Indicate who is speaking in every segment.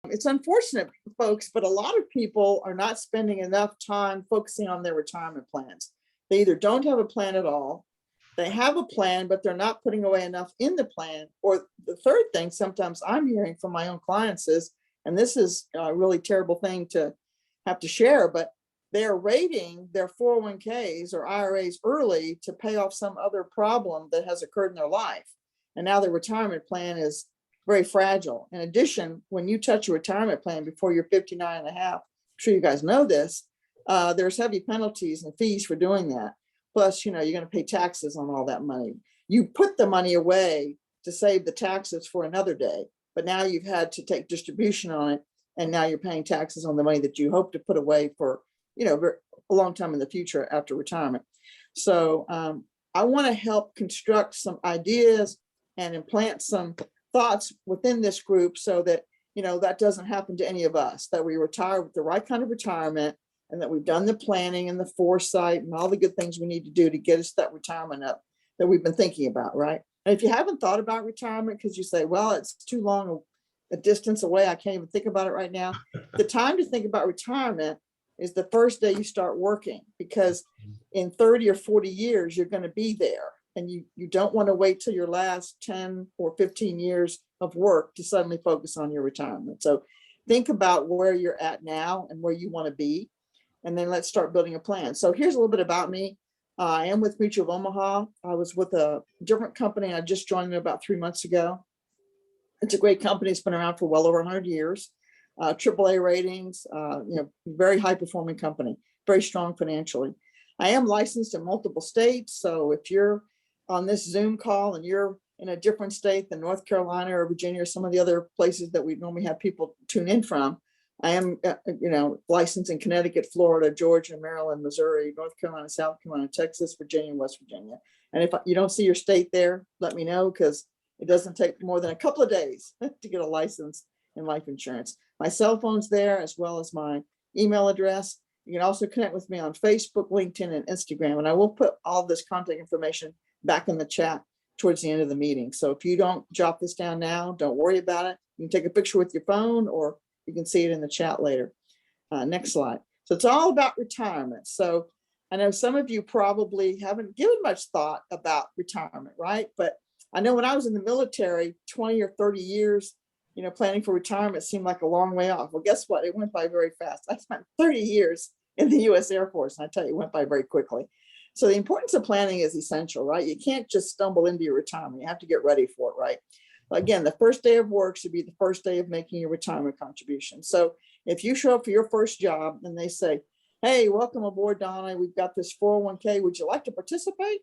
Speaker 1: It's unfortunate, folks, but a lot of people are not spending enough time focusing on their retirement plans. They either don't have a plan at all, they have a plan, but they're not putting away enough in the plan. Or the third thing, sometimes I'm hearing from my own clients is, and this is a really terrible thing to have to share, but they're rating their 401ks or IRAs early to pay off some other problem that has occurred in their life. And now their retirement plan is very fragile. In addition, when you touch a retirement plan before you're 59 and a half, I'm sure you guys know this, there's heavy penalties and fees for doing that. Plus, you're going to pay taxes on all that money. You put the money away to save the taxes for another day, but now you've had to take distribution on it. And now you're paying taxes on the money that you hope to put away for, a long time in the future after retirement. So I want to help construct some ideas and implant some thoughts within this group so that, that doesn't happen to any of us, that we retire with the right kind of retirement and that we've done the planning and the foresight and all the good things we need to do to get us that retirement up that we've been thinking about, right? And if you haven't thought about retirement because you say, well, it's too long a distance away, I can't even think about it right now. The time to think about retirement is the first day you start working, because in 30 or 40 years, you're going to be there. And you don't want to wait till your last 10 or 15 years of work to suddenly focus on your retirement. So think about where you're at now and where you want to be. And then let's start building a plan. So here's a little bit about me. I am with Mutual of Omaha. I was with a different company. I just joined it about 3 months ago. It's a great company. It's been around for well over 100 years. AAA ratings, very high performing company, very strong financially. I am licensed in multiple states. So if you're on this Zoom call and you're in a different state than North Carolina or Virginia or some of the other places that we normally have people tune in from, I am, licensed in Connecticut, Florida, Georgia, Maryland, Missouri, North Carolina, South Carolina, Texas, Virginia, and West Virginia. And if you don't see your state there, let me know, because it doesn't take more than a couple of days to get a license in life insurance. My cell phone's there, as well as my email address. You can also connect with me on Facebook, LinkedIn, and Instagram. And I will put all this contact information back in the chat towards the end of the meeting. So if you don't jot this down now, don't worry about it. You can take a picture with your phone, or you can see it in the chat later. Next slide. So it's all about retirement. So I know some of you probably haven't given much thought about retirement, right? But I know when I was in the military, 20 or 30 years, planning for retirement seemed like a long way off. Well, guess what? It went by very fast. I spent 30 years in the US Air Force, and I tell you, it went by very quickly. So the importance of planning is essential, right? You can't just stumble into your retirement. You have to get ready for it, right? Again, the first day of work should be the first day of making your retirement contribution. So if you show up for your first job and they say, hey, welcome aboard, Donna, we've got this 401k, would you like to participate?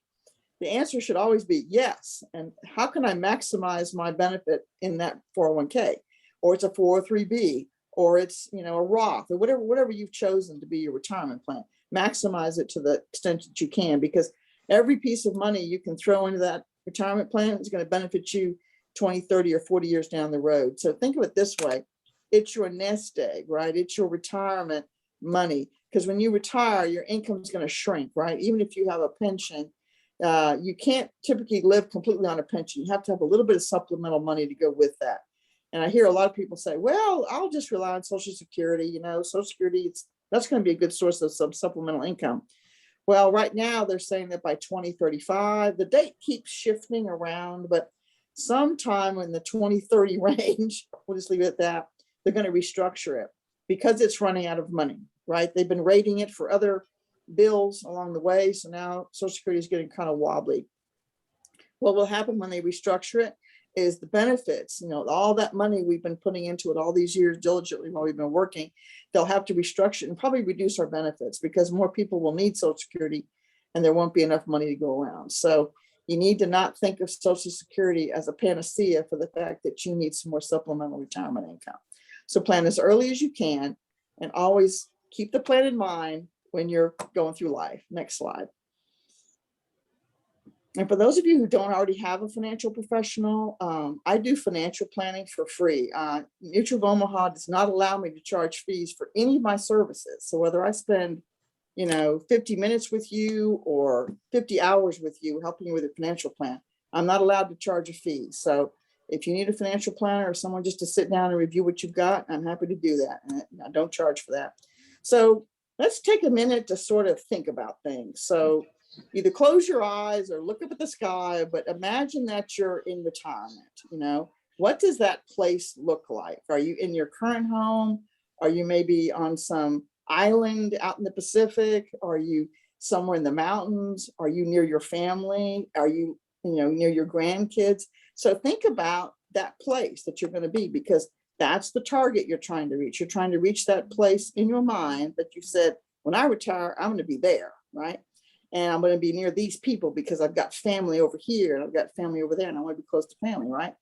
Speaker 1: The answer should always be yes. And how can I maximize my benefit in that 401k? Or it's a 403b, or it's a Roth, or whatever you've chosen to be your retirement plan. Maximize it to the extent that you can, because every piece of money you can throw into that retirement plan is going to benefit you 20, 30, or 40 years down the road. So think of it this way. It's your nest egg, right? It's your retirement money. Because when you retire, your income is going to shrink, right? Even if you have a pension, you can't typically live completely on a pension. You have to have a little bit of supplemental money to go with that. And I hear a lot of people say, well, I'll just rely on Social Security. Social Security, that's going to be a good source of some supplemental income. Well, right now they're saying that by 2035, the date keeps shifting around, but sometime in the 2030 range, we'll just leave it at that, they're going to restructure it because it's running out of money, right? They've been rating it for other bills along the way. So now Social Security is getting kind of wobbly. What will happen when they restructure it is the benefits, all that money we've been putting into it all these years diligently while we've been working, they'll have to restructure it and probably reduce our benefits because more people will need Social Security and there won't be enough money to go around. So you need to not think of Social Security as a panacea for the fact that you need some more supplemental retirement income. So plan as early as you can and always keep the plan in mind when you're going through life. Next slide. And for those of you who don't already have a financial professional, I do financial planning for free. Mutual of Omaha does not allow me to charge fees for any of my services. So whether I spend 50 minutes with you or 50 hours with you helping you with a financial plan, I'm not allowed to charge a fee. So If you need a financial planner or someone just to sit down and review what you've got, I'm happy to do that. And I don't charge for that. So let's take a minute to sort of think about things. So either close your eyes or look up at the sky, but imagine that you're in retirement. You know, what does that place look like? Are you in your current home? Are you maybe on some island out in the Pacific? Are you somewhere in the mountains? Are you near your family? Are you, near your grandkids? So think about that place that you're going to be, because that's the target you're trying to reach. You're trying to reach that place in your mind that you said, when I retire, I'm going to be there, right? And I'm going to be near these people because I've got family over here and I've got family over there and I want to be close to family, right?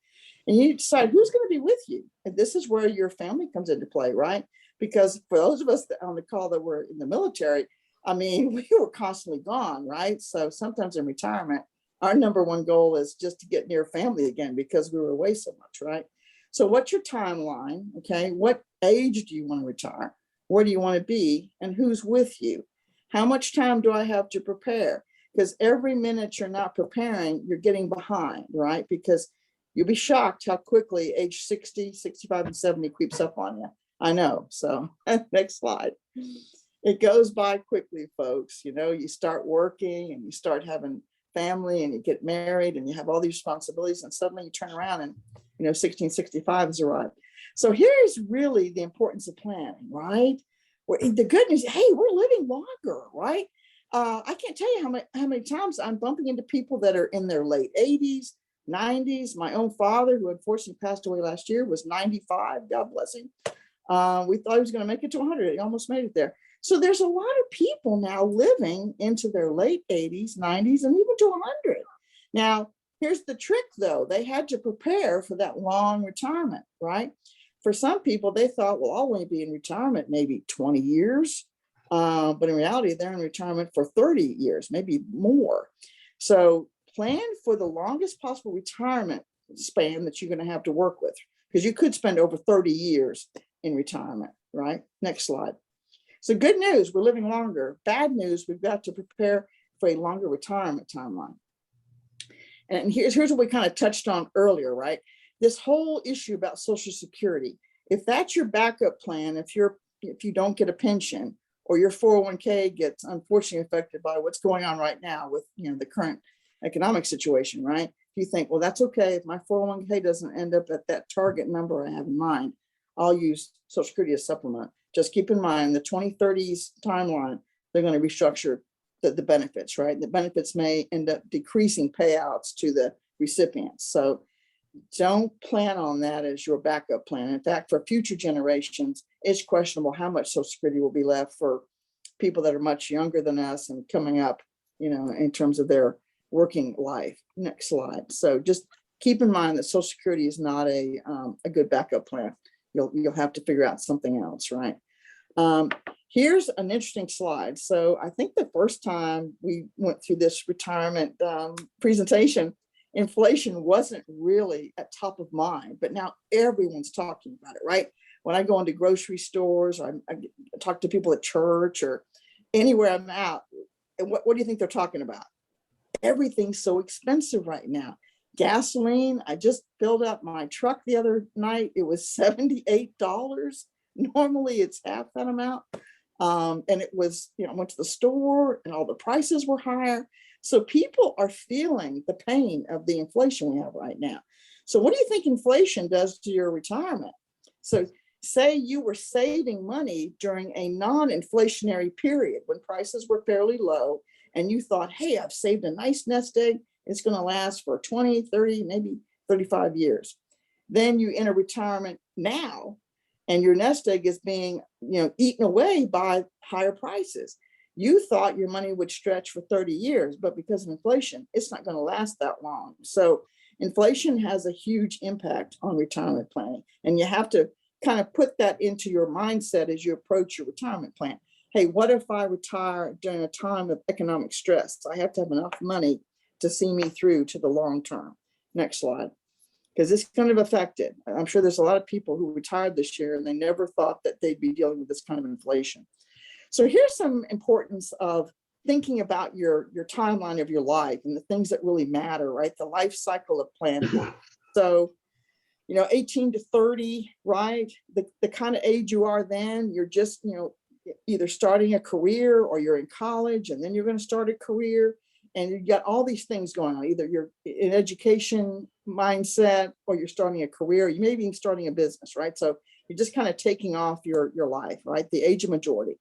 Speaker 1: And you decide who's going to be with you. And this is where your family comes into play, right? Because for those of us on the call that were in the military, I mean, we were constantly gone, right? So sometimes in retirement, our number one goal is just to get near family again because we were away so much, right? So what's your timeline? Okay. What age do you want to retire? Where do you want to be? And who's with you? How much time do I have to prepare? Because every minute you're not preparing, you're getting behind, right? Because you'll be shocked how quickly age 60, 65, and 70 creeps up on you. I know. So next slide. It goes by quickly, folks. You start working and you start having family and you get married and you have all these responsibilities and suddenly you turn around and 1665 has arrived. So here's really the importance of planning, right? The good news, hey, we're living longer, right? I can't tell you how many times I'm bumping into people that are in their late 80s, 90s. My own father, who unfortunately passed away last year, was 95. God bless him. We thought he was going to make it to 100. He almost made it there. So there's a lot of people now living into their late 80s, 90s, and even to 100. Now, here's the trick, though. They had to prepare for that long retirement, right? For some people, they thought, well, I'll only be in retirement maybe 20 years. But in reality, they're in retirement for 30 years, maybe more. So plan for the longest possible retirement span that you're going to have to work with, because you could spend over 30 years in retirement, right? Next slide. So good news, we're living longer. Bad news, we've got to prepare for a longer retirement timeline. And here's what we kind of touched on earlier, right? This whole issue about Social Security. If that's your backup plan, if you don't get a pension or your 401k gets unfortunately affected by what's going on right now with the current economic situation, right? You think, well, that's okay. If my 401k doesn't end up at that target number I have in mind, I'll use Social Security as supplement. Just keep in mind the 2030s timeline, they're going to restructure the benefits, right? The benefits may end up decreasing payouts to the recipients. So don't plan on that as your backup plan. In fact, for future generations, it's questionable how much Social Security will be left for people that are much younger than us and coming up, in terms of their working life. Next slide. So just keep in mind that Social Security is not a good backup plan. You'll have to figure out something else, right? Here's an interesting slide. So I think the first time we went through this retirement presentation, inflation wasn't really at top of mind, but now everyone's talking about it, right? When I go into grocery stores, I talk to people at church or anywhere I'm out, and what do you think they're talking about? Everything's so expensive right now. Gasoline, I just filled up my truck the other night. It was $78. Normally it's half that amount. And it was, I went to the store and all the prices were higher. So people are feeling the pain of the inflation we have right now. So what do you think inflation does to your retirement? So say you were saving money during a non-inflationary period when prices were fairly low, and you thought, hey, I've saved a nice nest egg. It's going to last for 20, 30, maybe 35 years. Then you enter retirement now, and your nest egg is being, eaten away by higher prices. You thought your money would stretch for 30 years, but because of inflation, it's not going to last that long. So inflation has a huge impact on retirement planning, and you have to kind of put that into your mindset as you approach your retirement plan. Hey, what if I retire during a time of economic stress? I have to have enough money to see me through to the long term. Next slide. Because it's kind of affected. I'm sure there's a lot of people who retired this year and they never thought that they'd be dealing with this kind of inflation. So here's some importance of thinking about your timeline of your life and the things that really matter, right? The life cycle of planning. So 18 to 30, right? The kind of age you are then, you're just, either starting a career or you're in college and then you're going to start a career. And you've got all these things going on. Either you're in education mindset or you're starting a career. You may be starting a business, right? So you're just kind of taking off your life, right? The age of majority.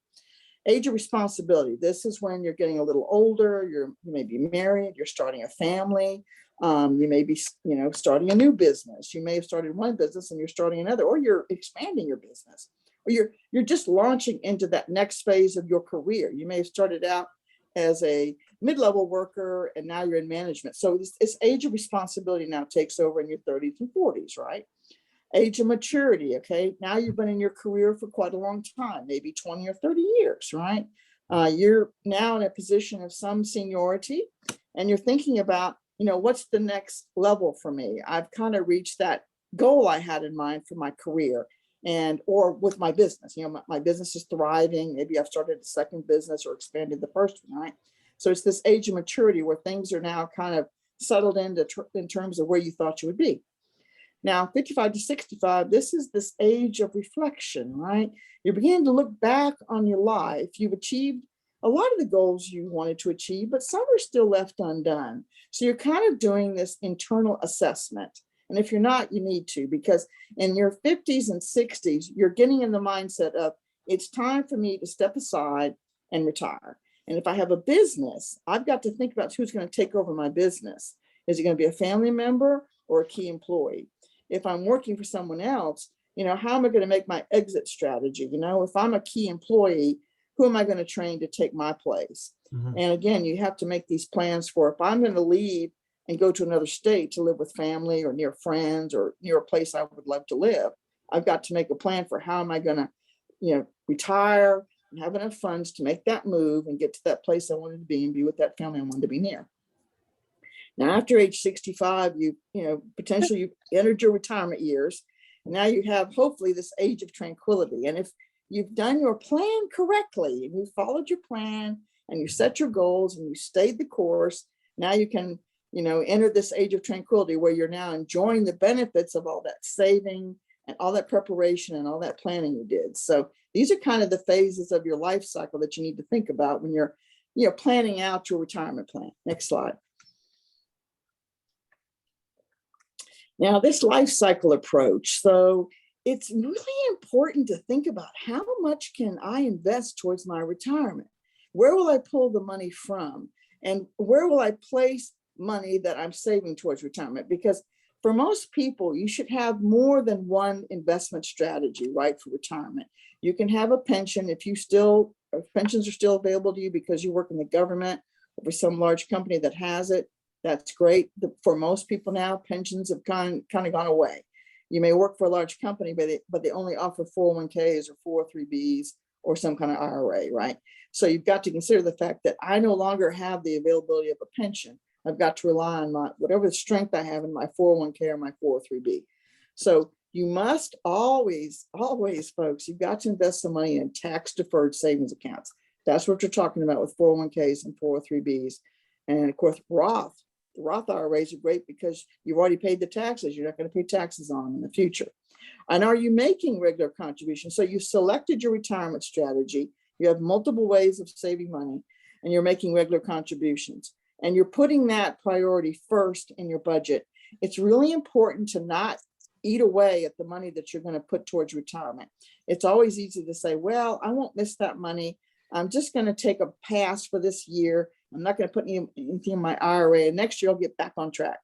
Speaker 1: Age of responsibility. This is when you're getting a little older. You may be married. You're starting a family. You may be, starting a new business. You may have started one business and you're starting another, or you're expanding your business, or you're just launching into that next phase of your career. You may have started out as a mid-level worker and now you're in management. So this age of responsibility now takes over in your 30s and 40s, right? Age of maturity, okay? Now you've been in your career for quite a long time, maybe 20 or 30 years, right? You're now in a position of some seniority and you're thinking about, what's the next level for me? I've kind of reached that goal I had in mind for my career or with my business. My business is thriving. Maybe I've started a second business or expanded the first one, right? So it's this age of maturity where things are now kind of settled in terms of where you thought you would be. Now, 55 to 65, this is this age of reflection, right? You're beginning to look back on your life. You've achieved a lot of the goals you wanted to achieve, but some are still left undone. So you're kind of doing this internal assessment. And if you're not, you need to, because in your 50s and 60s, you're getting in the mindset of, it's time for me to step aside and retire. And if I have a business, I've got to think about who's going to take over my business. Is it going to be a family member or a key employee? If I'm working for someone else, how am I going to make my exit strategy? If I'm a key employee, who am I going to train to take my place? Mm-hmm. And again, you have to make these plans for, if I'm going to leave and go to another state to live with family or near friends or near a place I would love to live, I've got to make a plan for how am I going to, retire and have enough funds to make that move and get to that place I wanted to be and be with that family I wanted to be near. Now, after age 65, potentially you've entered your retirement years. Now you have hopefully this age of tranquility. And if you've done your plan correctly and you followed your plan and you set your goals and you stayed the course, now you can, enter this age of tranquility where you're now enjoying the benefits of all that saving and all that preparation and all that planning you did. So these are kind of the phases of your life cycle that you need to think about when you're, planning out your retirement plan. Next slide. Now, this life cycle approach, so it's really important to think about how much can I invest towards my retirement? Where will I pull the money from? And where will I place money that I'm saving towards retirement? Because for most people, you should have more than one investment strategy, right, for retirement. You can have a pension if pensions are still available to you because you work in the government or for some large company that has it. That's great. For most people now, pensions have kind of gone away. You may work for a large company, but they only offer 401ks or 403bs or some kind of IRA, right? So you've got to consider the fact that I no longer have the availability of a pension. I've got to rely on whatever strength I have in my 401k or my 403b. So you must always, folks, you've got to invest some money in tax-deferred savings accounts. That's what you're talking about with 401ks and 403bs. And of course, Roth IRAs are great because you've already paid the taxes. You're not going to pay taxes on them in the future. And are you making regular contributions? So you selected your retirement strategy. You have multiple ways of saving money and you're making regular contributions. And you're putting that priority first in your budget. It's really important to not eat away at the money that you're going to put towards retirement. It's always easy to say, well, I won't miss that money. I'm just going to take a pass for this year. I'm not going to put anything in my IRA, and next year I'll get back on track.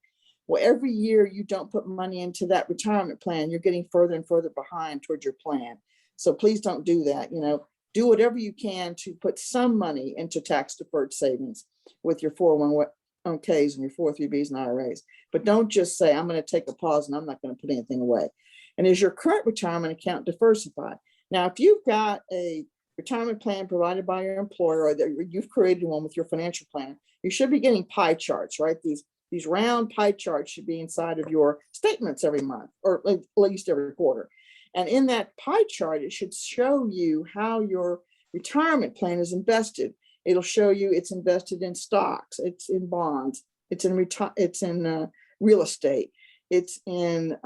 Speaker 1: Well, every year you don't put money into that retirement plan, you're getting further and further behind towards your plan. So please don't do that. Do whatever you can to put some money into tax-deferred savings with your 401ks and your 403bs and IRAs. But don't just say, I'm going to take a pause and I'm not going to put anything away. And is your current retirement account diversified? Now, if you've got a retirement plan provided by your employer or that you've created one with your financial plan, you should be getting pie charts, right? These round pie charts should be inside of your statements every month or at least every quarter. And in that pie chart, it should show you how your retirement plan is invested. It'll show you it's invested in stocks, it's in bonds, it's in real estate. it's in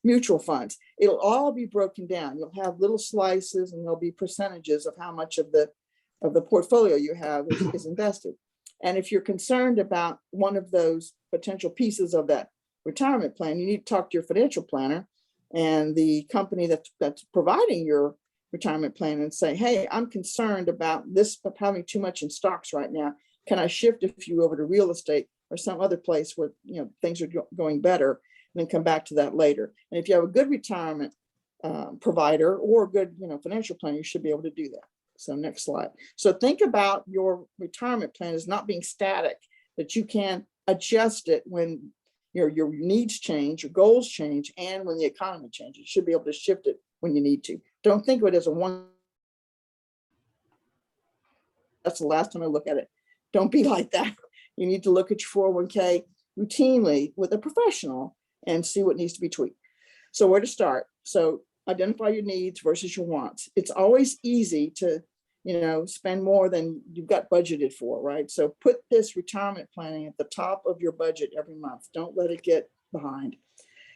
Speaker 1: mutual funds. It'll all be broken down. You'll have little slices and there'll be percentages of how much of the portfolio you have is invested. And if you're concerned about one of those potential pieces of that retirement plan, you need to talk to your financial planner and the company that's providing your retirement plan and say, hey, I'm concerned about this having too much in stocks right now. Can I shift a few over to real estate or some other place where things are going better, and then come back to that later? And if you have a good retirement provider or a good financial plan, you should be able to do that. So next slide. So think about your retirement plan as not being static, that you can adjust it when your needs change, your goals change, and when the economy changes. You should be able to shift it when you need to. Don't think of it as a one. That's the last time I look at it. Don't be like that. You need to look at your 401k routinely with a professional and see what needs to be tweaked. So where to start? So identify your needs versus your wants. It's always easy to, spend more than you've got budgeted for, right? So put this retirement planning at the top of your budget every month. Don't let it get behind.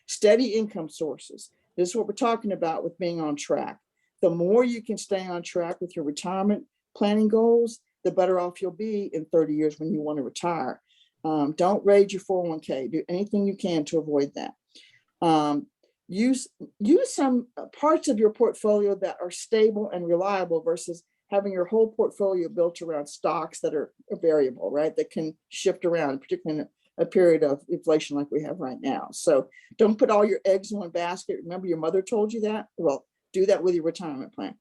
Speaker 1: Steady income sources. This is what we're talking about with being on track. The more you can stay on track with your retirement planning goals, the better off you'll be in 30 years when you want to retire. Don't raid your 401k. Do anything you can to avoid that. Use some parts of your portfolio that are stable and reliable versus having your whole portfolio built around stocks that are variable, right? That can shift around, particularly in a period of inflation like we have right now. So don't put all your eggs in one basket. Remember your mother told you that? Well, do that with your retirement plan.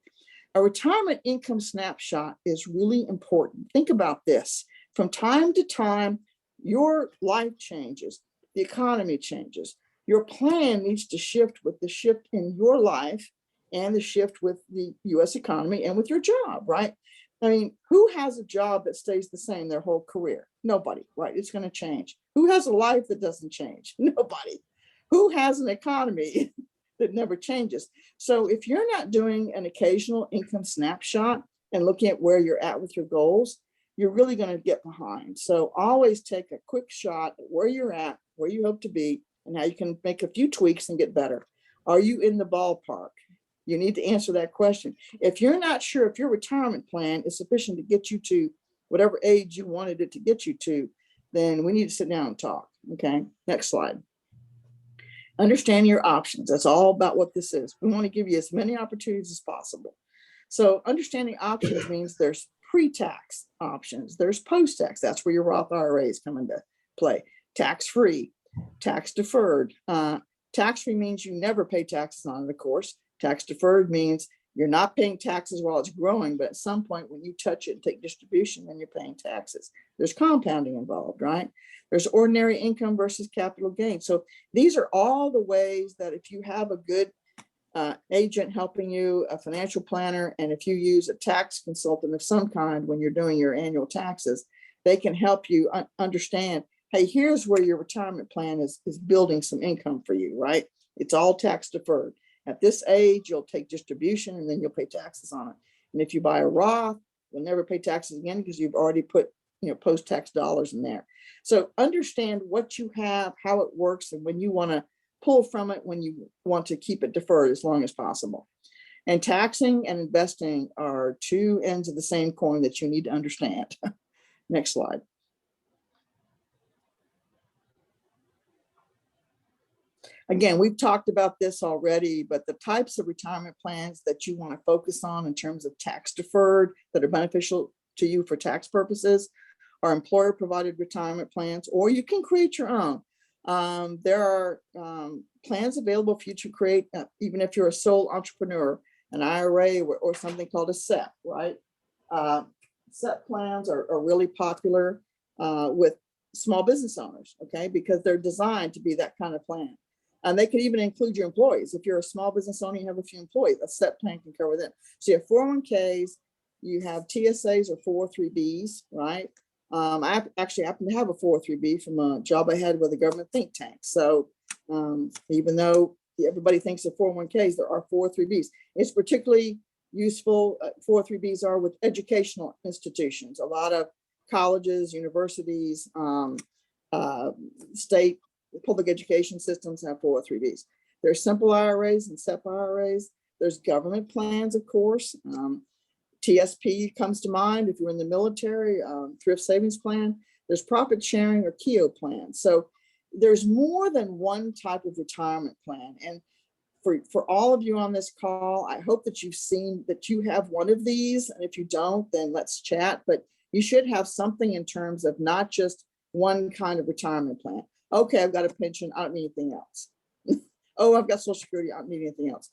Speaker 1: A retirement income snapshot is really important. Think about this. From time to time, your life changes, the economy changes. Your plan needs to shift with the shift in your life and the shift with the US economy and with your job, right? I mean, who has a job that stays the same their whole career? Nobody, right? It's going to change. Who has a life that doesn't change? Nobody. Who has an economy that never changes? So if you're not doing an occasional income snapshot and looking at where you're at with your goals, you're really going to get behind. So always take a quick shot at where you're at, where you hope to be, and how you can make a few tweaks and get better. Are you in the ballpark? You need to answer that question. If you're not sure if your retirement plan is sufficient to get you to whatever age you wanted it to get you to, then we need to sit down and talk. Okay, next slide. Understand your options. That's all about what this is. We want to give you as many opportunities as possible. So understanding options means there's pre-tax options, there's post-tax. That's where your Roth IRAs come into play. Tax-free, tax-deferred. Tax-free means you never pay taxes on it, of course. Tax-deferred means you're not paying taxes while it's growing, but at some point when you touch it and take distribution, then you're paying taxes. There's compounding involved, right? There's ordinary income versus capital gain. So these are all the ways that if you have a good agent helping you, a financial planner, and if you use a tax consultant of some kind when you're doing your annual taxes, they can help you understand, hey, here's where your retirement plan is building some income for you, right? It's all tax deferred. At this age, you'll take distribution and then you'll pay taxes on it. And if you buy a Roth, you'll never pay taxes again because you've already put post-tax dollars in there. So understand what you have, how it works, and when you want to pull from it, when you want to keep it deferred as long as possible. And taxing and investing are two ends of the same coin that you need to understand. Next slide. Again, we've talked about this already, but the types of retirement plans that you want to focus on in terms of tax deferred that are beneficial to you for tax purposes are employer provided retirement plans, or you can create your own. There are plans available for you to create, even if you're a sole entrepreneur, an IRA or something called a SEP, right? SEP plans are really popular with small business owners, okay? Because they're designed to be that kind of plan. And they could even include your employees. If you're a small business owner, you have a few employees, a SEP plan can cover them. So you have 401ks, you have TSAs or 403Bs, right? I actually happen to have a 403B from a job I had with a government think tank. So even though everybody thinks of 401ks, there are 403Bs. It's particularly useful, 403Bs are with educational institutions. A lot of colleges, universities, state public education systems have 403Bs. There's simple IRAs and SEP IRAs. There's government plans, of course. TSP comes to mind if you're in the military, thrift savings plan. There's profit sharing or KEO plans. So there's more than one type of retirement plan. And for all of you on this call, I hope that you've seen that you have one of these. And if you don't, then let's chat. But you should have something in terms of not just one kind of retirement plan. Okay, I've got a pension, I don't need anything else. Oh, I've got Social Security, I don't need anything else.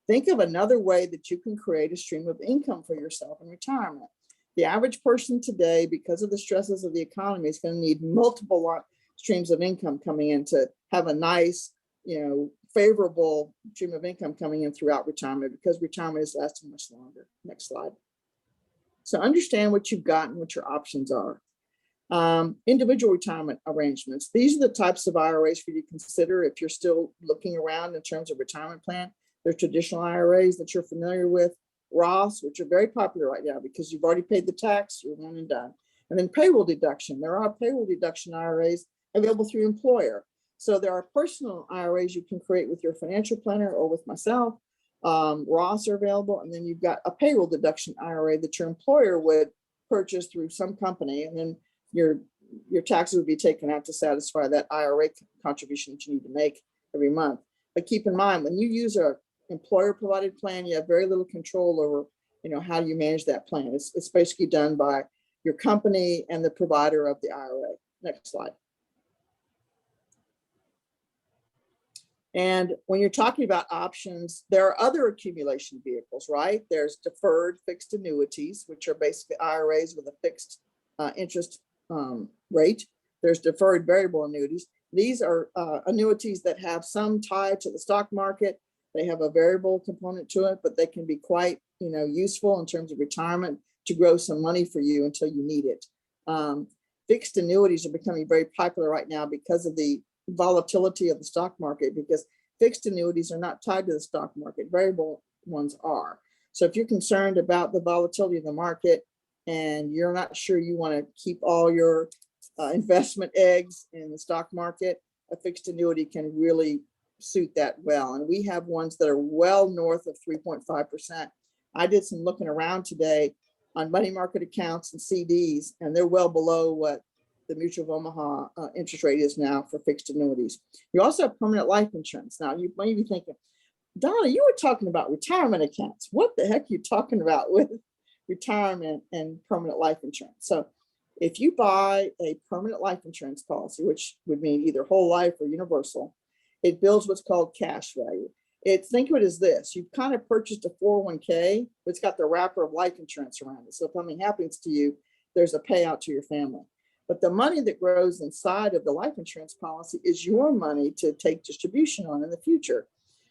Speaker 1: Think of another way that you can create a stream of income for yourself in retirement. The average person today, because of the stresses of the economy, is going to need multiple streams of income coming in to have a nice, favorable stream of income coming in throughout retirement, because retirement is lasting much longer. Next slide. So understand what you've got and what your options are. Individual retirement arrangements. These are the types of IRAs for you to consider if you're still looking around in terms of retirement plan. There's traditional IRAs that you're familiar with, Roths, which are very popular right now because you've already paid the tax, you're one and done. And then payroll deduction. There are payroll deduction IRAs available through employer. So there are personal IRAs you can create with your financial planner or with myself. Roths are available. And then you've got a payroll deduction IRA that your employer would purchase through some company. And then your taxes would be taken out to satisfy that IRA contribution that you need to make every month. But keep in mind, when you use a employer provided plan, you have very little control over, how you manage that plan. It's basically done by your company and the provider of the IRA. Next slide. And when you're talking about options, there are other accumulation vehicles, right? There's deferred fixed annuities, which are basically IRAs with a fixed interest rate. There's deferred variable annuities. These are annuities that have some tie to the stock market. They have a variable component to it, but they can be quite, useful in terms of retirement to grow some money for you until you need it. Fixed annuities are becoming very popular right now because of the volatility of the stock market, because fixed annuities are not tied to the stock market. Variable ones are. So if you're concerned about the volatility of the market and you're not sure you want to keep all your investment eggs in the stock market, a fixed annuity can really suit that well. And we have ones that are well north of 3.5%. I did some looking around today on money market accounts and CDs, and they're well below what the Mutual of Omaha interest rate is now for fixed annuities. You also have permanent life insurance. Now, you might be thinking, Donna, you were talking about retirement accounts. What the heck are you talking about with retirement and permanent life insurance? So if you buy a permanent life insurance policy, which would mean either whole life or universal, it builds what's called cash value. Think of it as this. You've kind of purchased a 401k, but it's got the wrapper of life insurance around it. So if something happens to you, there's a payout to your family. But the money that grows inside of the life insurance policy is your money to take distribution on in the future.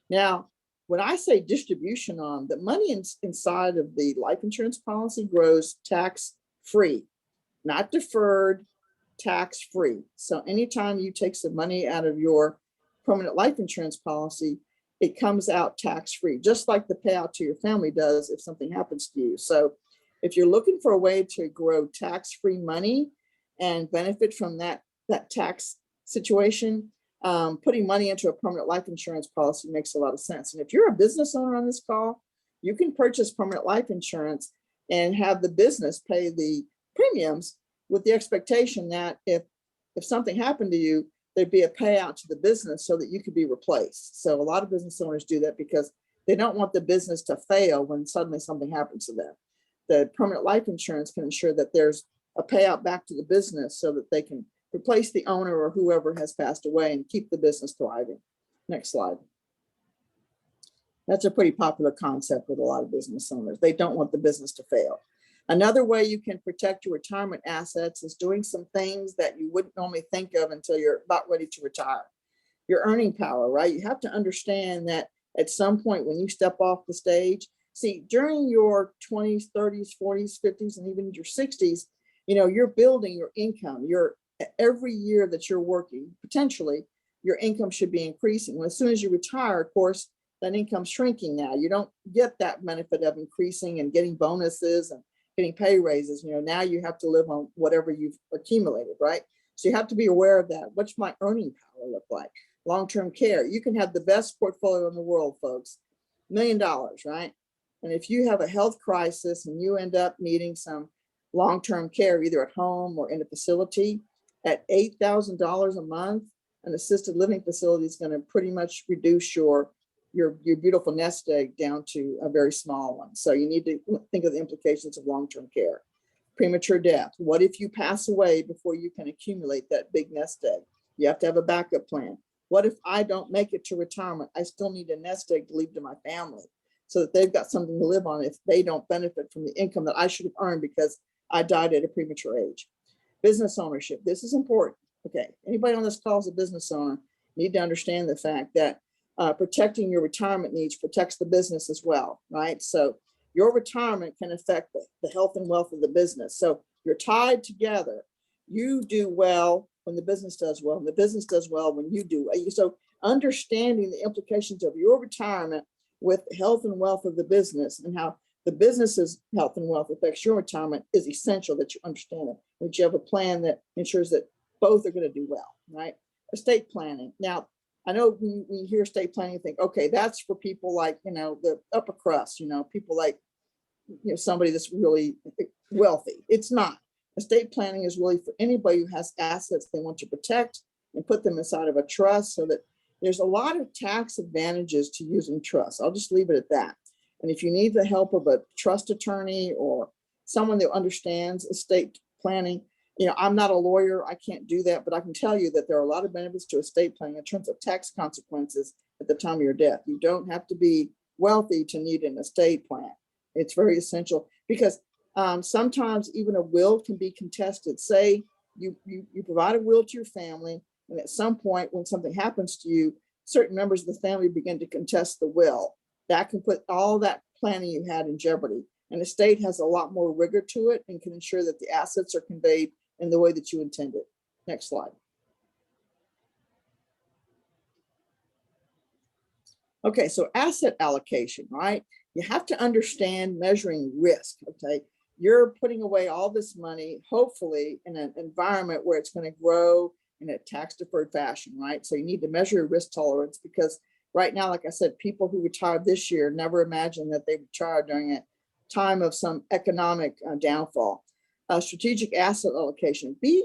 Speaker 1: Now, when I say distribution on, the money inside of the life insurance policy grows tax-free, not deferred, tax-free. So anytime you take some money out of your permanent life insurance policy, it comes out tax-free, just like the payout to your family does if something happens to you. So if you're looking for a way to grow tax-free money and benefit from that tax situation, putting money into a permanent life insurance policy makes a lot of sense. And if you're a business owner on this call, you can purchase permanent life insurance and have the business pay the premiums with the expectation that if something happened to you, there'd be a payout to the business so that you could be replaced. So a lot of business owners do that because they don't want the business to fail when suddenly something happens to them. The permanent life insurance can ensure that there's a payout back to the business so that they can replace the owner or whoever has passed away and keep the business thriving. Next slide. That's a pretty popular concept with a lot of business owners. They don't want the business to fail. Another way you can protect your retirement assets is doing some things that you wouldn't normally think of until you're about ready to retire. Your earning power, right? You have to understand that at some point when you step off the stage, see, during your 20s, 30s, 40s, 50s, and even your 60s, you're building your income. Every year that you're working, potentially, your income should be increasing. Well, as soon as you retire, of course, that income's shrinking now. You don't get that benefit of increasing and getting bonuses and getting pay raises. Now you have to live on whatever you've accumulated, right? So you have to be aware of that. What's my earning power look like? Long-term care. You can have the best portfolio in the world, folks, $1 million, right? And if you have a health crisis and you end up needing some long-term care, either at home or in a facility, at $8,000 a month, an assisted living facility is going to pretty much reduce your beautiful nest egg down to a very small one. So you need to think of the implications of long-term care. Premature death. What if you pass away before you can accumulate that big nest egg? You have to have a backup plan. What if I don't make it to retirement? I still need a nest egg to leave to my family so that they've got something to live on if they don't benefit from the income that I should have earned because I died at a premature age. Business ownership. This is important. Okay, anybody on this call is a business owner, need to understand the fact that protecting your retirement needs protects the business as well, right? So your retirement can affect the health and wealth of the business. So you're tied together. You do well when the business does well, and the business does well when you do well. So understanding the implications of your retirement with the health and wealth of the business and how the business's health and wealth affects your retirement is essential that you understand it, that you have a plan that ensures that both are going to do well, right? Estate planning. Now, I know when you hear estate planning, you think, okay, that's for people like, the upper crust, people like, somebody that's really wealthy. It's not. Estate planning is really for anybody who has assets they want to protect and put them inside of a trust, so that there's a lot of tax advantages to using trust. I'll just leave it at that. And if you need the help of a trust attorney or someone that understands estate planning, I'm not a lawyer, I can't do that, but I can tell you that there are a lot of benefits to estate planning in terms of tax consequences at the time of your death. You don't have to be wealthy to need an estate plan. It's very essential because sometimes even a will can be contested. Say you provide a will to your family, and at some point when something happens to you, certain members of the family begin to contest the will. That can put all that planning you had in jeopardy. An estate has a lot more rigor to it and can ensure that the assets are conveyed in the way that you intended. Next slide. Okay, so asset allocation, right? You have to understand measuring risk, okay? You're putting away all this money, hopefully in an environment where it's going to grow in a tax-deferred fashion, right? So you need to measure your risk tolerance, because right now, like I said, people who retired this year never imagined that they retired during a time of some economic downfall. Strategic asset allocation. Be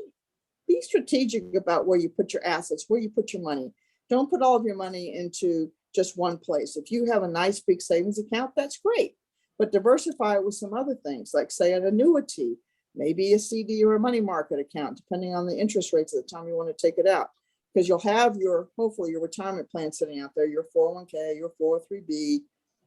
Speaker 1: strategic about where you put your assets, where you put your money. Don't put all of your money into just one place. If you have a nice big savings account, that's great, but diversify it with some other things, like say an annuity, maybe a CD or a money market account, depending on the interest rates at the time you want to take it out. Because you'll have hopefully your retirement plan sitting out there, your 401k, your 403b,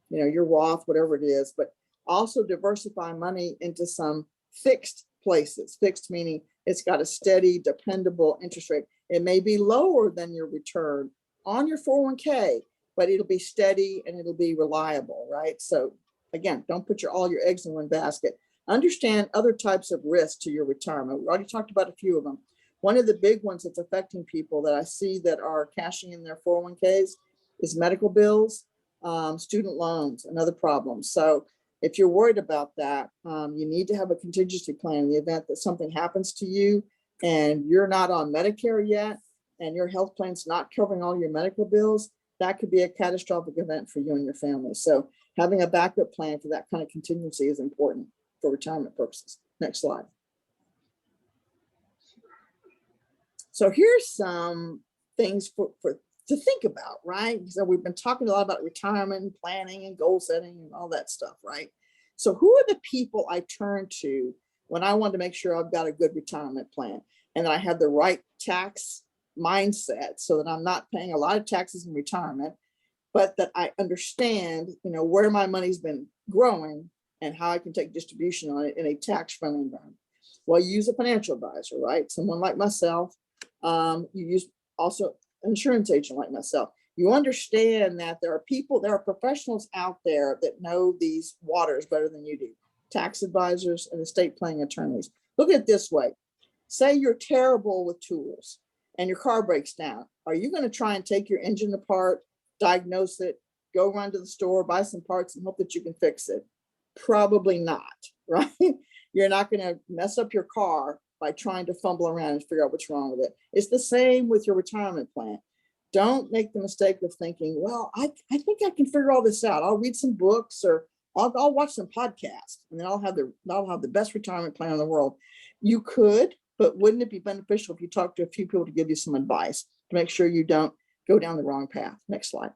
Speaker 1: your Roth, whatever it is, but also diversify money into some fixed places. Fixed meaning it's got a steady, dependable interest rate. It may be lower than your return on your 401k, but it'll be steady and it'll be reliable, right? So again, don't put all your eggs in one basket. Understand other types of risk to your retirement. We already talked about a few of them. One of the big ones that's affecting people that I see that are cashing in their 401ks is medical bills, student loans, and other problems. So if you're worried about that, you need to have a contingency plan in the event that something happens to you and you're not on Medicare yet and your health plan's not covering all your medical bills. That could be a catastrophic event for you and your family. So having a backup plan for that kind of contingency is important for retirement purposes. Next slide. So here's some things to think about, right? So we've been talking a lot about retirement and planning and goal setting and all that stuff, right? So who are the people I turn to when I want to make sure I've got a good retirement plan and that I have the right tax mindset so that I'm not paying a lot of taxes in retirement, but that I understand, where my money's been growing and how I can take distribution on it in a tax-friendly environment? Well, you use a financial advisor, right? Someone like myself. You use also an insurance agent like myself. You understand that there are professionals out there that know these waters better than you do. Tax advisors and estate planning attorneys. Look at it this way. Say you're terrible with tools and your car breaks down. Are you going to try and take your engine apart, diagnose it, go run to the store, buy some parts and hope that you can fix it? Probably not, right? You're not going to mess up your car by trying to fumble around and figure out what's wrong with it. It's the same with your retirement plan. Don't make the mistake of thinking, well, I think I can figure all this out. I'll read some books, or I'll watch some podcasts, and then I'll have the best retirement plan in the world. You could, but wouldn't it be beneficial if you talk to a few people to give you some advice to make sure you don't go down the wrong path? Next slide.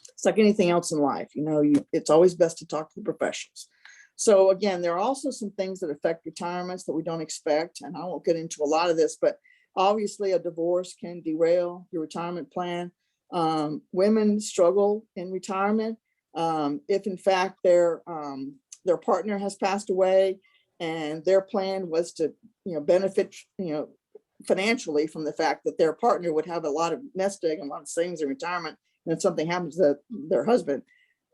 Speaker 1: It's like anything else in life, it's always best to talk to the professionals. So again, there are also some things that affect retirements that we don't expect, and I won't get into a lot of this, but obviously a divorce can derail your retirement plan. Women struggle in retirement if in fact their partner has passed away and their plan was to benefit financially from the fact that their partner would have a lot of nest egg and a lot of savings in retirement, and if something happens to their husband,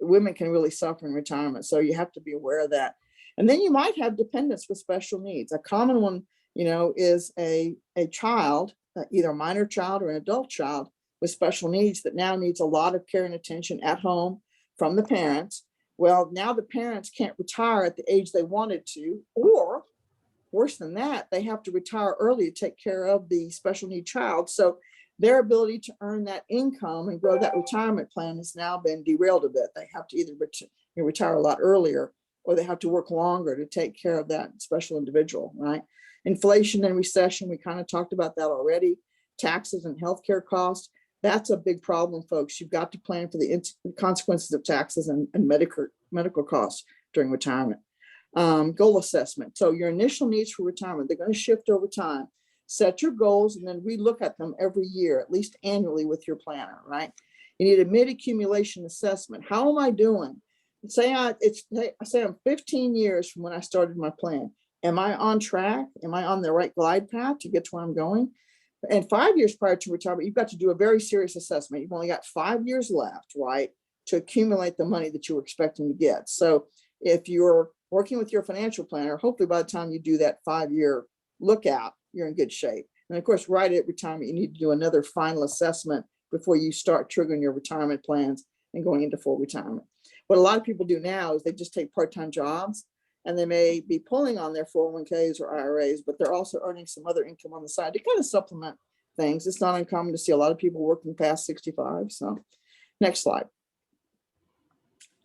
Speaker 1: women can really suffer in retirement. So you have to be aware of that. And then you might have dependents with special needs. A common one, is a child, either a minor child or an adult child with special needs that now needs a lot of care and attention at home from the parents. Well, now the parents can't retire at the age they wanted to, or worse than that, they have to retire early to take care of the special need child. So their ability to earn that income and grow that retirement plan has now been derailed a bit. They have to either retire a lot earlier, or they have to work longer to take care of that special individual, right? Inflation and recession, we kind of talked about that already. Taxes and healthcare costs, that's a big problem, folks. You've got to plan for the consequences of taxes and medical costs during retirement. Goal assessment. So your initial needs for retirement, they're going to shift over time. Set your goals and then relook at them every year, at least annually with your planner, right? You need a mid-accumulation assessment. How am I doing? Say I'm 15 years from when I started my plan. Am I on track? Am I on the right glide path to get to where I'm going? And 5 years prior to retirement, you've got to do a very serious assessment. You've only got 5 years left, right, to accumulate the money that you were expecting to get. So if you're working with your financial planner, hopefully by the time you do that 5-year lookout, you're in good shape. And of course, right at retirement, you need to do another final assessment before you start triggering your retirement plans and going into full retirement. What a lot of people do now is they just take part-time jobs, and they may be pulling on their 401ks or IRAs, but they're also earning some other income on the side to kind of supplement things. It's not uncommon to see a lot of people working past 65. So next slide.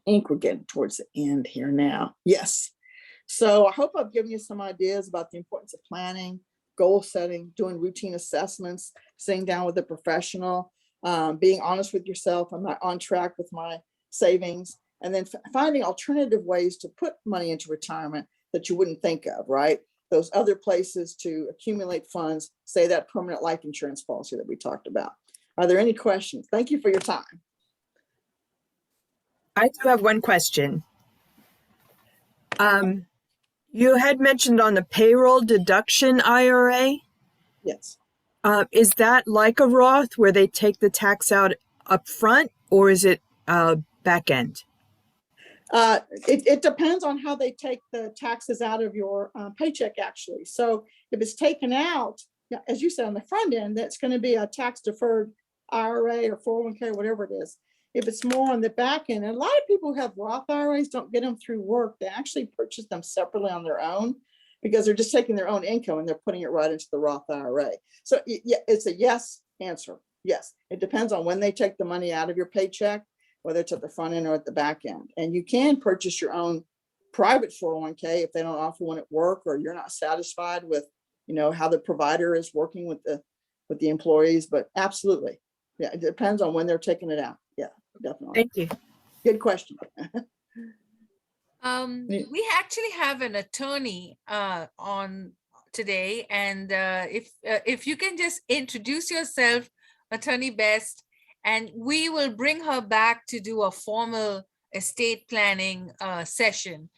Speaker 1: I think we're getting towards the end here now. Yes. So I hope I've given you some ideas about the importance of planning, goal setting, doing routine assessments, sitting down with a professional, being honest with yourself. I'm not on track with my savings. And then finding alternative ways to put money into retirement that you wouldn't think of, right? Those other places to accumulate funds, say that permanent life insurance policy that we talked about. Are there any questions? Thank you for your time.
Speaker 2: I do have one question. You had mentioned on the payroll deduction IRA.
Speaker 1: Yes.
Speaker 2: Is that like a Roth where they take the tax out up front, or is it back end?
Speaker 1: It depends on how they take the taxes out of your paycheck, actually. So if it's taken out, as you said, on the front end, that's going to be a tax deferred IRA or 401k, whatever it is. If it's more on the back end, and a lot of people who have Roth IRAs don't get them through work. They actually purchase them separately on their own because they're just taking their own income and they're putting it right into the Roth IRA. So yeah, it's a yes answer. Yes, it depends on when they take the money out of your paycheck, whether it's at the front end or at the back end. And you can purchase your own private 401k if they don't offer one at work, or you're not satisfied with, how the provider is working with the employees. But absolutely, yeah, it depends on when they're taking it out. Yeah, definitely.
Speaker 2: Thank you.
Speaker 1: Good question.
Speaker 3: We actually have an attorney on today, and if you can just introduce yourself, Attorney Best, and we will bring her back to do a formal estate planning session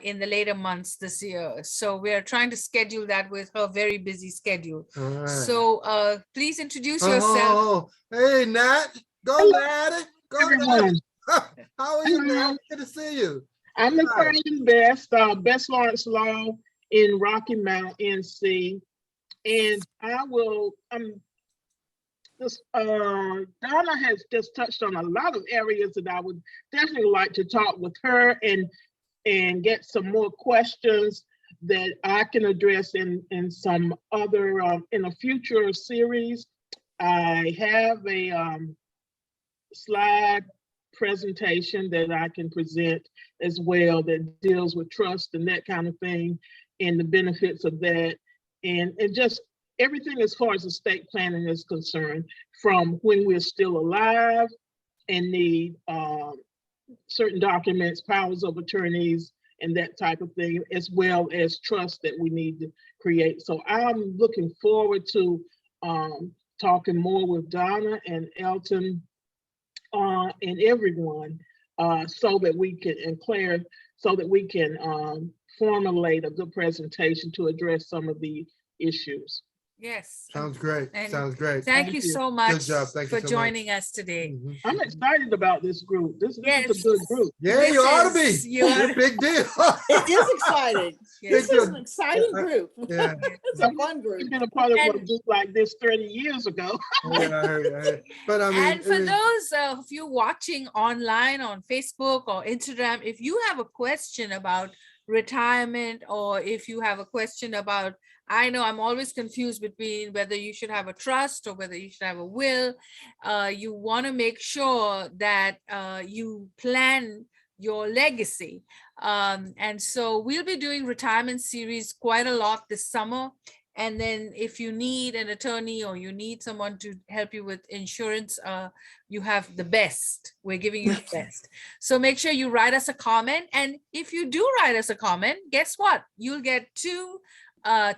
Speaker 3: in the later months this year. So we are trying to schedule that with her very busy schedule. Right. So please introduce yourself.
Speaker 4: Oh, hey, Nat. Go, Nat. Go, Nat. How are you, Nat? Good to see you.
Speaker 5: I'm Attorney Best, Best Lawrence Law in Rocky Mount, NC. And Donna has just touched on a lot of areas that I would definitely like to talk with her and get some more questions that I can address in some other, in a future series. I have a slide presentation that I can present as well that deals with trust and that kind of thing and the benefits of that. And just everything as far as estate planning is concerned, from when we're still alive and need certain documents, powers of attorneys, and that type of thing, as well as trust that we need to create. So I'm looking forward to talking more with Donna and Elton and everyone, so that we can, and Claire, so that we can formulate a good presentation to address some of the issues.
Speaker 3: Yes.
Speaker 4: Sounds great.
Speaker 3: And
Speaker 4: Sounds great.
Speaker 3: Thank
Speaker 5: Thank
Speaker 3: you
Speaker 5: you.
Speaker 3: so much
Speaker 4: job. Thank you
Speaker 3: for
Speaker 4: so much.
Speaker 3: joining us today.
Speaker 4: Mhm.
Speaker 5: I'm excited about this group. This is a
Speaker 3: Yes.
Speaker 5: good group.
Speaker 4: Yeah,
Speaker 3: This
Speaker 4: you ought to be.
Speaker 3: is- you ought to-
Speaker 4: Big deal.
Speaker 1: It is exciting.
Speaker 3: Yes.
Speaker 1: This is an exciting group.
Speaker 4: Yeah.
Speaker 1: It's a fun group.
Speaker 5: We've been a part of a
Speaker 3: And-
Speaker 5: group like this 30 years ago.
Speaker 4: Yeah, I heard. But I mean,
Speaker 3: And for those of you watching online on Facebook or Instagram, if you have a question about retirement, or if you have a question about, I know I'm always confused between whether you should have a trust or whether you should have a will. You want to make sure that you plan your legacy. And so we'll be doing retirement series quite a lot this summer. And then if you need an attorney or you need someone to help you with insurance, you have the best. We're giving you the best. So make sure you write us a comment. And if you do write us a comment, guess what? You'll get 2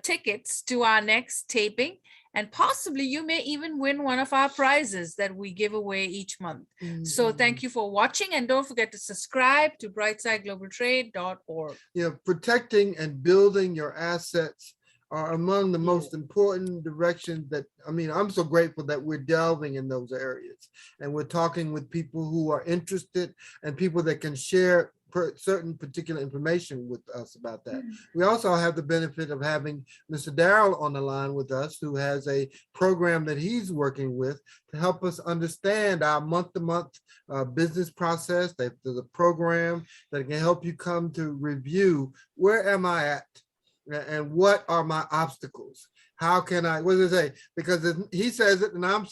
Speaker 3: tickets to our next taping. And possibly you may even win one of our prizes that we give away each month. So thank you for watching. And don't forget to subscribe to brightsideglobaltrade.org.
Speaker 4: you know, protecting and building your assets are among the most important directions that, I mean, I'm so grateful that we're delving in those areas and we're talking with people who are interested and people that can share certain particular information with us about that. We also have the benefit of having Mr. Darrell on the line with us, who has a program that he's working with to help us understand our month-to-month business process. There's a program that can help you come to review, where am I at? And what are my obstacles? How can I, what does it say? Because he says it, and I've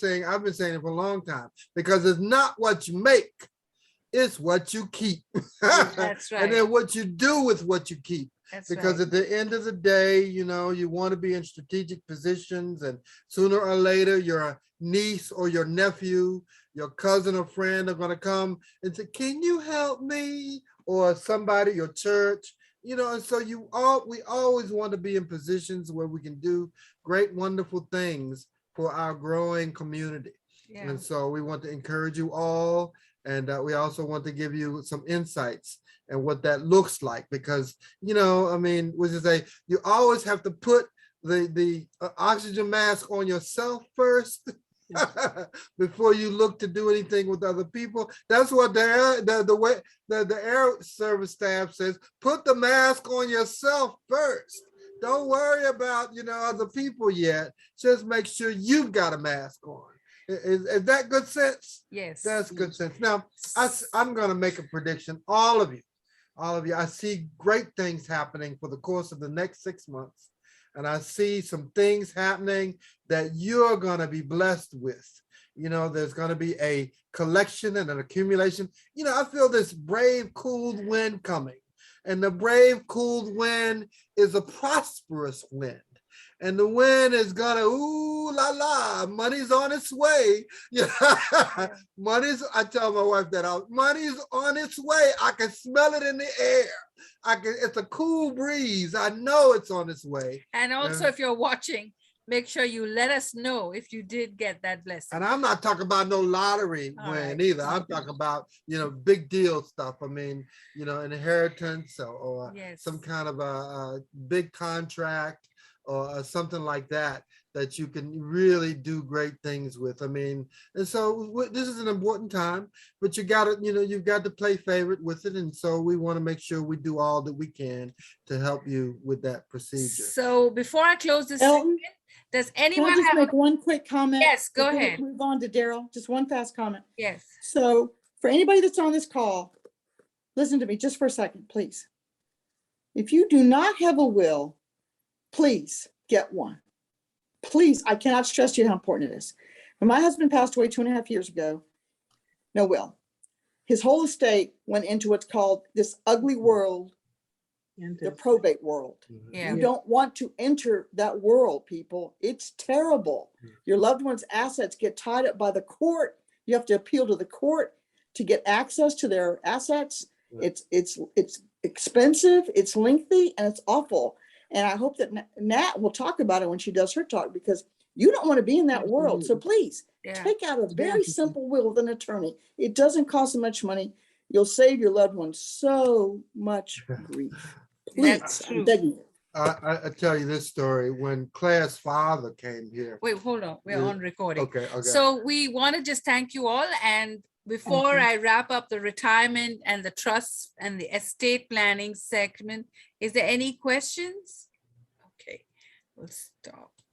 Speaker 4: been saying it for a long time, because it's not what you make, it's what you keep.
Speaker 3: That's right.
Speaker 4: And then what you do with what you keep.
Speaker 3: That's
Speaker 4: Because
Speaker 3: right.
Speaker 4: at the end of the day, you know, you want to be in strategic positions, and sooner or later, your niece or your nephew, your cousin or friend are going to come and say, can you help me? Or somebody, your church. You know, and so we always want to be in positions where we can do great, wonderful things for our growing community.
Speaker 3: Yeah.
Speaker 4: And so we want to encourage you all. And we also want to give you some insights and what that looks like, because, you know, I mean, which is you always have to put the oxygen mask on yourself first before you look to do anything with other people. That's what the air service staff says. Put the mask on yourself first. Don't worry about, you know, other people yet. Just make sure you've got a mask on. Is that good sense?
Speaker 3: Yes.
Speaker 4: That's good sense. Now, I'm going to make a prediction. All of you, I see great things happening for the course of the next 6 months. And I see some things happening that you're going to be blessed with. You know, there's going to be a collection and an accumulation. You know, I feel this brave, cool wind coming. And the brave, cool wind is a prosperous wind. And the wind is gonna, ooh la la, money's on its way. Yeah, I tell my wife that money's on its way. I can smell it in the air. It's a cool breeze. I know it's on its way.
Speaker 3: And also, if you're watching, make sure you let us know if you did get that blessing.
Speaker 4: And I'm not talking about no lottery win either. I'm talking about, you know, big deal stuff. I mean, you know, inheritance or
Speaker 3: Yes.
Speaker 4: some kind of a big contract or something like that you can really do great things with. I mean, and so this is an important time, but you got to, you know, you've got to play favorite with it. And so we want to make sure we do all that we can to help you with that procedure.
Speaker 3: So before I close this
Speaker 1: Elton,
Speaker 3: segment, does
Speaker 1: can I
Speaker 3: anyone
Speaker 1: just
Speaker 3: have?
Speaker 1: make one quick comment?
Speaker 3: Yes, go
Speaker 1: before we
Speaker 3: ahead.
Speaker 1: Move on to Darrell. Just one fast comment.
Speaker 3: Yes.
Speaker 1: So for anybody that's on this call, listen to me just for a second, please. If you do not have a will, please get one. Please, I cannot stress to you how important it is. When my husband passed away 2.5 years ago, no will. His whole estate went into what's called this ugly world, the probate world.
Speaker 3: Yeah.
Speaker 1: You don't want to enter that world, people. It's terrible. Your loved one's assets get tied up by the court. You have to appeal to the court to get access to their assets. It's expensive, it's lengthy, and it's awful. And I hope that Nat will talk about it when she does her talk, because you don't want to be in that world. So please
Speaker 3: Yeah.
Speaker 1: take out a very simple will with an attorney. It doesn't cost much money. You'll save your loved ones so much grief. Please,
Speaker 3: That's
Speaker 1: I'm
Speaker 3: true.
Speaker 1: begging you.
Speaker 4: I tell you this story. When Claire's father came here.
Speaker 3: Wait, hold on. We're
Speaker 4: Yeah.
Speaker 3: on recording.
Speaker 4: Okay.
Speaker 3: So we want to just thank you all. And before I wrap up the retirement and the trust and the estate planning segment, is there any questions? Okay, we'll stop.